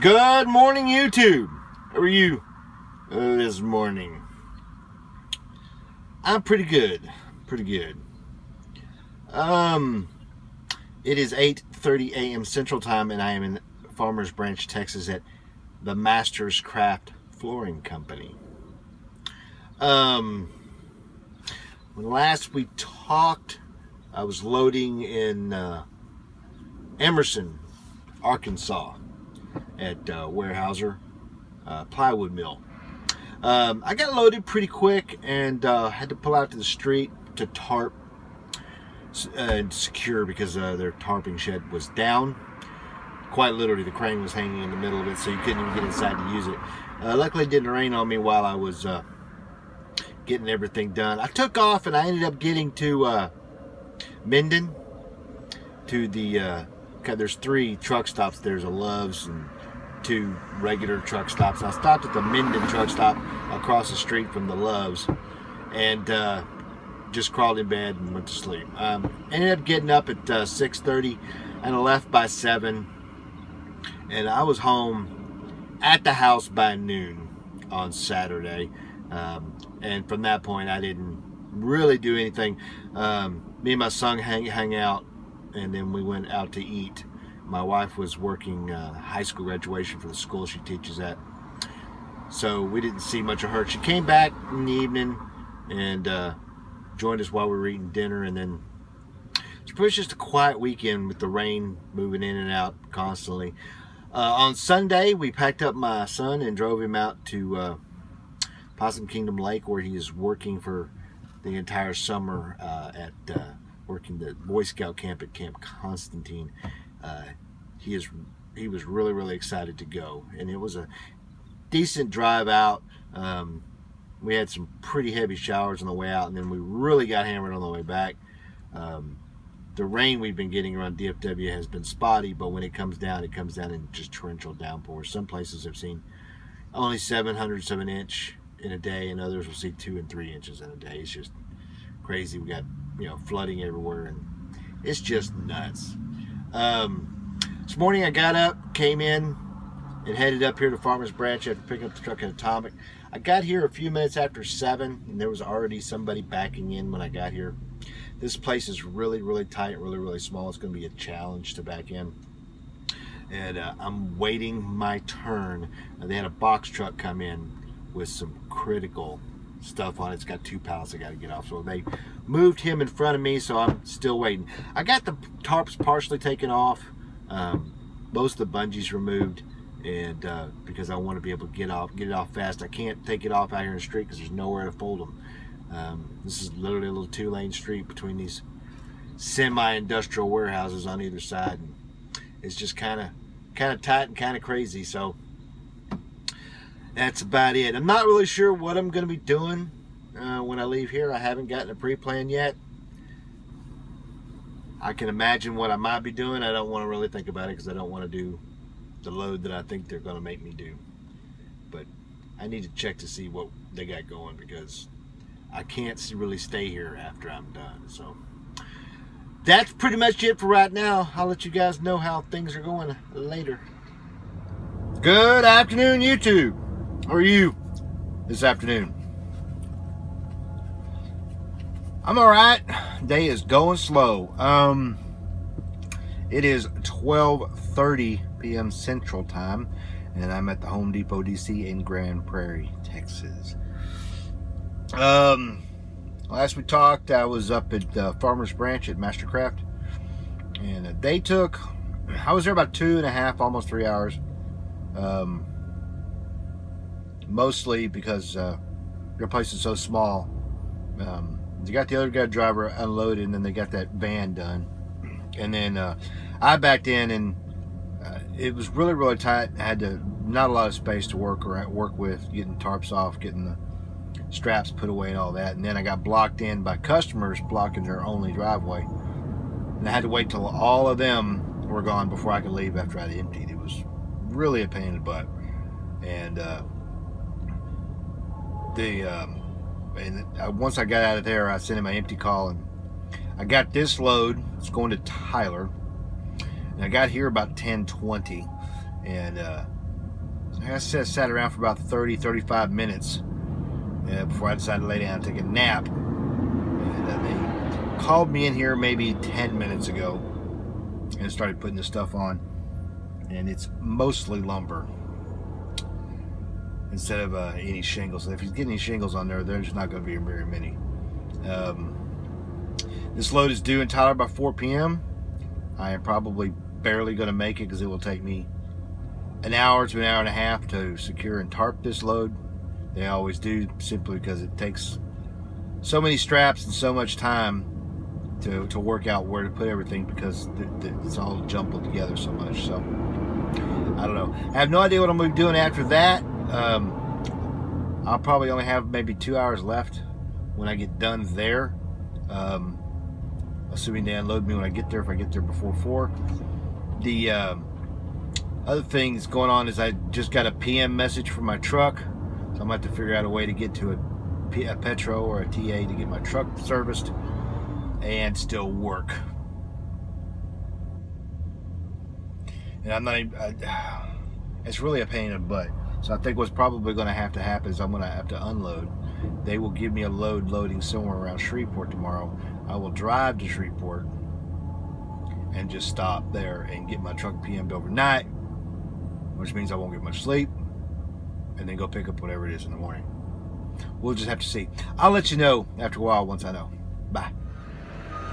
Good morning, YouTube. How are you this morning? I'm pretty good. It is 8:30 a.m. Central Time, and I am in Farmers Branch, Texas, at the Masters Craft Flooring Company. When last we talked, I was loading in Emerson, Arkansas, at Weyerhaeuser plywood mill. I got loaded pretty quick and had to pull out to the street to tarp and secure because their tarping shed was down. Quite literally, the crane was hanging in the middle of it, so you couldn't even get inside to use it. Luckily, it didn't rain on me while I was getting everything done. I took off and I ended up getting to Minden, to the there's 3 truck stops. There's a Love's and 2 regular truck stops. I stopped at the Minden truck stop across the street from the Love's and just crawled in bed and went to sleep. Ended up getting up at 6:30 and I left by 7, and I was home at the house by noon on Saturday. And from that point, I didn't really do anything. Me and my son hang out, and then we went out to eat. My wife was working high school graduation for the school she teaches at, so we didn't see much of her. She came back in the evening and joined us while we were eating dinner, and then it's pretty just a quiet weekend with the rain moving in and out constantly. On Sunday, we packed up my son and drove him out to Possum Kingdom Lake, where he is working for the entire summer at working the Boy Scout camp at Camp Constantine. He was really excited to go, and it was a decent drive out. We had some pretty heavy showers on the way out, and then we really got hammered on the way back. The rain we've been getting around DFW has been spotty, but when it comes down in just torrential downpours. Some places have seen only 700 of an inch in a day, and others will see 2 and 3 inches in a day. It's just crazy. We got flooding everywhere, and it's just nuts. This morning I got up, came in, and headed up here to Farmers Branch after picking up the truck at Atomic. I got here a few minutes after 7, and there was already somebody backing in when I got here. This place is really tight, really small. It's going to be a challenge to back in. And I'm waiting my turn. They had a box truck come in with some critical stuff on it. It's got 2 pallets I got to get off. So they moved him in front of me, so I'm still waiting. I got the tarps partially taken off. Most of the bungees removed, and because I want to be able to get it off fast. I can't take it off out here in the street because there's nowhere to fold them. This is literally a little 2-lane street between these semi-industrial warehouses on either side, and it's just kind of tight and kind of crazy. So that's about it. I'm not really sure what I'm going to be doing when I leave here. I haven't gotten a pre-plan yet. I can imagine what I might be doing. I don't want to really think about it because I don't want to do the load that I think they're going to make me do. But I need to check to see what they got going, because I can't really stay here after I'm done. So that's pretty much it for right now. I'll let you guys know how things are going later. Good afternoon, YouTube. How are you this afternoon? I'm alright. Day is going slow. It is 12:30 p.m. Central Time, and I'm at the Home Depot DC in Grand Prairie, Texas. Last we talked, I was up at Farmers Branch at Mastercraft, and I was there about 2.5, almost 3 hours. Mostly because their place is so small. They got the other guy driver unloaded, and then they got that van done, and then I backed in, and it was really tight. I had not a lot of space to work with, getting tarps off, getting the straps put away and all that, and then I got blocked in by customers blocking their only driveway, and I had to wait till all of them were gone before I could leave after I'd emptied. It was really a pain in the butt, and once I got out of there, I sent him my empty call, and I got this load. It's going to Tyler, and I got here about 10:20, and I sat around for about 30-35 minutes before I decided to lay down and take a nap. And they called me in here maybe 10 minutes ago and started putting this stuff on. And it's mostly lumber instead of any shingles. If he's getting any shingles on there, there's not going to be very many. This load is due in Tyler by 4 p.m. I am probably barely going to make it because it will take me an hour to an hour and a half to secure and tarp this load. They always do, simply because it takes so many straps and so much time to work out where to put everything, because it's all jumbled together so much. So I don't know. I have no idea what I'm going to be doing after that. I'll probably only have maybe 2 hours left when I get done there. Assuming they unload me when I get there, if I get there before 4. The other thing that's going on is I just got a PM message from my truck, so I'm going to have to figure out a way to get to a Petro or a TA to get my truck serviced and still work. And I'm not even, it's really a pain in the butt. So I think what's probably going to happen is I'm going to have to unload. They will give me a load loading somewhere around Shreveport tomorrow. I will drive to Shreveport and just stop there and get my truck PM'd overnight, which means I won't get much sleep, and then go pick up whatever it is in the morning. We'll just have to see. I'll let you know after a while once I know. Bye.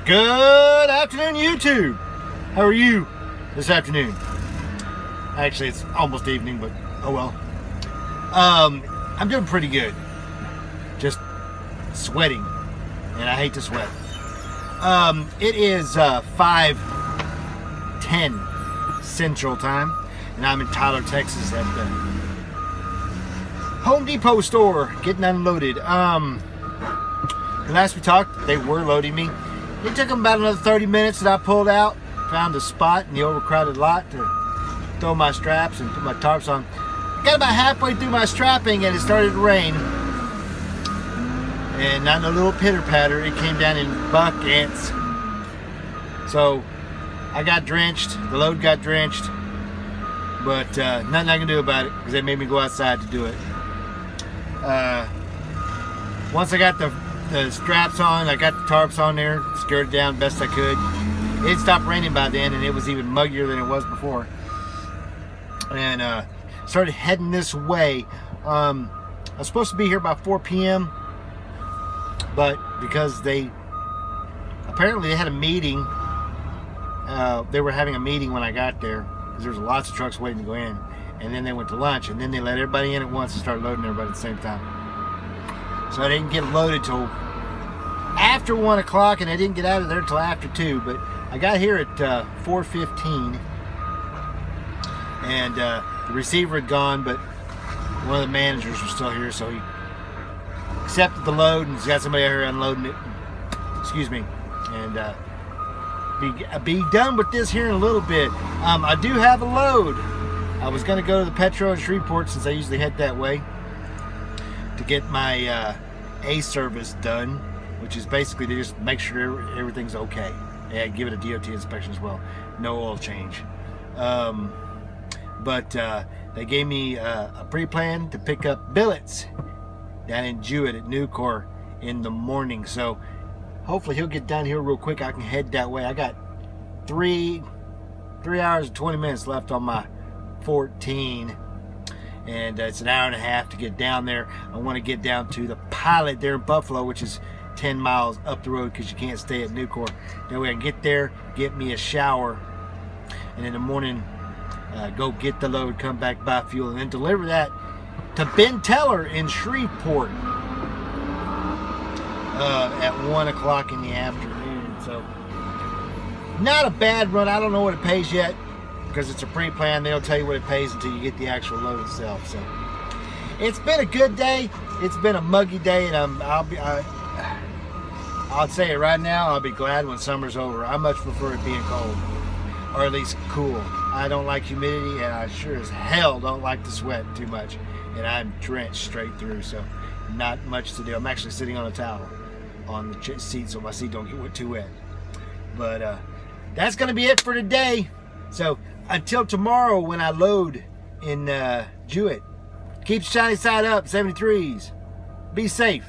Good afternoon, YouTube. How are you this afternoon? Actually, it's almost evening, but oh well. I'm doing pretty good. Just sweating, and I hate to sweat. It is 5:10 Central Time, and I'm in Tyler, Texas at the Home Depot store getting unloaded. Last we talked, they were loading me. It took them about another 30 minutes that I pulled out, found a spot in the overcrowded lot to throw my straps and put my tarps on. Got about halfway through my strapping and it started to rain. And not in a little pitter patter, it came down in buckets. So I got drenched, the load got drenched, but nothing I can do about it because they made me go outside to do it. Once I got the straps on, I got the tarps on there, secured it down best I could. It stopped raining by then, and it was even muggier than it was before. And started heading this way. I was supposed to be here by 4 p.m. but because they had a meeting, they were having a meeting when I got there, because there was lots of trucks waiting to go in, and then they went to lunch, and then they let everybody in at once and started loading everybody at the same time. So I didn't get loaded till after 1 o'clock, and I didn't get out of there till after 2, but I got here at 4:15, and the receiver had gone, but one of the managers was still here, so he accepted the load and got somebody out here unloading it. Excuse me. And be done with this here in a little bit. I do have a load. I was going to go to the Petro in Shreveport, since I usually head that way, to get my A service done, which is basically to just make sure everything's okay. And give it a DOT inspection as well. No oil change. But they gave me a pre-plan to pick up billets down in Jewett at Nucor in the morning. So hopefully he'll get down here real quick. I can head that way. I got 3 hours and 20 minutes left on my 14. And it's an hour and a half to get down there. I want to get down to the Pilot there in Buffalo, which is 10 miles up the road, because you can't stay at Nucor. That way I can get there, get me a shower, and in the morning go get the load, come back, buy fuel, and then deliver that to Ben Teller in Shreveport at 1 o'clock in the afternoon. So not a bad run. I don't know what it pays yet, because it's a pre-plan. They'll tell you what it pays until you get the actual load itself. So it's been a good day. It's been a muggy day, and I'll say it right now, I'll be glad when summer's over. I much prefer it being cold, or at least cool. I don't like humidity, and I sure as hell don't like to sweat too much. And I'm drenched straight through, so not much to do. I'm actually sitting on a towel on the seat so my seat don't get too wet. But that's going to be it for today. So until tomorrow, when I load in Jewett. Keep the shiny side up, 73s. Be safe.